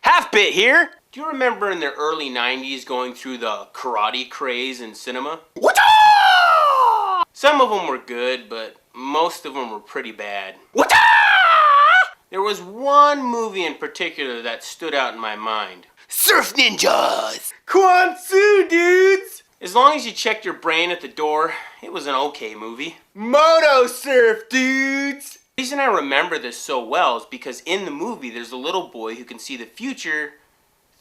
Half-Bit here! Do you remember in the early 90s going through the karate craze in cinema? Some of them were good, but most of them were pretty bad. There was one movie in particular that stood out in my mind. Surf Ninjas! Quan Su, dudes! As long as you checked your brain at the door, it was an okay movie. Moto Surf, dudes! The reason I remember this so well is because in the movie there's a little boy who can see the future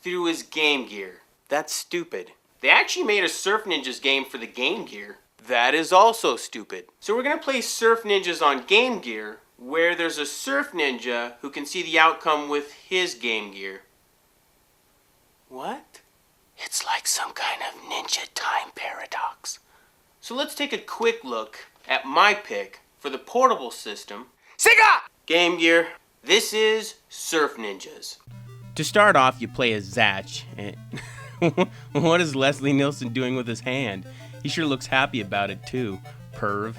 through his Game Gear. That's stupid. They actually made a Surf Ninjas game for the Game Gear. That is also stupid. So we're gonna play Surf Ninjas on Game Gear, where there's a Surf Ninja who can see the outcome with his Game Gear. What? It's like some kind of ninja time paradox. So let's take a quick look at my pick for the portable system. Sega! Game Gear. This is Surf Ninjas. To start off, you play as Zatch. And what is Leslie Nielsen doing with his hand? He sure looks happy about it too. Perv.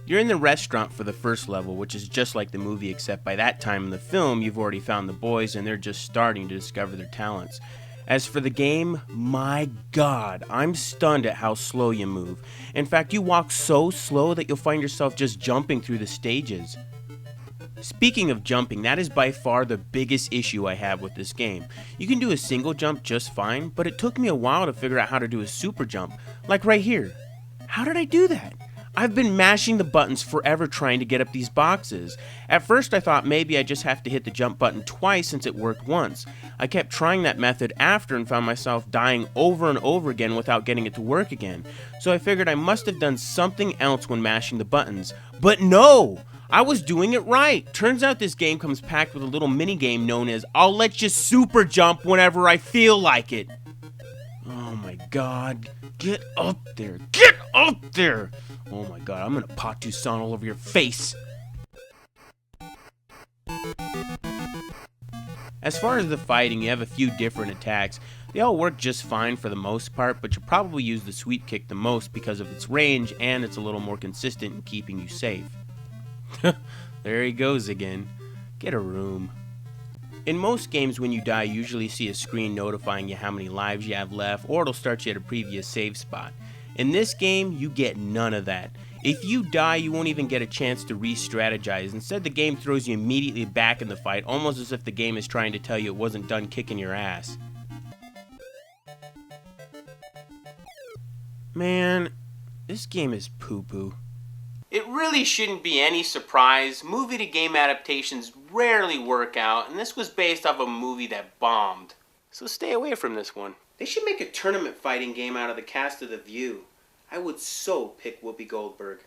You're in the restaurant for the first level, which is just like the movie, except by that time in the film, you've already found the boys and they're just starting to discover their talents. As for the game, my God, I'm stunned at how slow you move. In fact, you walk so slow that you'll find yourself just jumping through the stages. Speaking of jumping, that is by far the biggest issue I have with this game. You can do a single jump just fine, but it took me a while to figure out how to do a super jump, like right here. How did I do that? I've been mashing the buttons forever trying to get up these boxes. At first I thought maybe I just have to hit the jump button twice since it worked once. I kept trying that method after and found myself dying over and over again without getting it to work again. So I figured I must have done something else when mashing the buttons. But no! I was doing it right. Turns out this game comes packed with a little mini game known as I'll let you super jump whenever I feel like it. Oh my God. Get up there. Get up there! Oh my God, I'm gonna pot Tucson all over your face. As far as the fighting, you have a few different attacks. They all work just fine for the most part, but you probably use the sweep kick the most because of its range and it's a little more consistent in keeping you safe. There he goes again. Get a room. In most games, when you die, you usually see a screen notifying you how many lives you have left, or it'll start you at a previous save spot. In this game, you get none of that. If you die, you won't even get a chance to re-strategize. Instead, the game throws you immediately back in the fight, almost as if the game is trying to tell you it wasn't done kicking your ass. Man, this game is poo-poo. It really shouldn't be any surprise. Movie to game adaptations rarely work out, and this was based off a movie that bombed. So stay away from this one. They should make a tournament fighting game out of the cast of The View. I would so pick Whoopi Goldberg.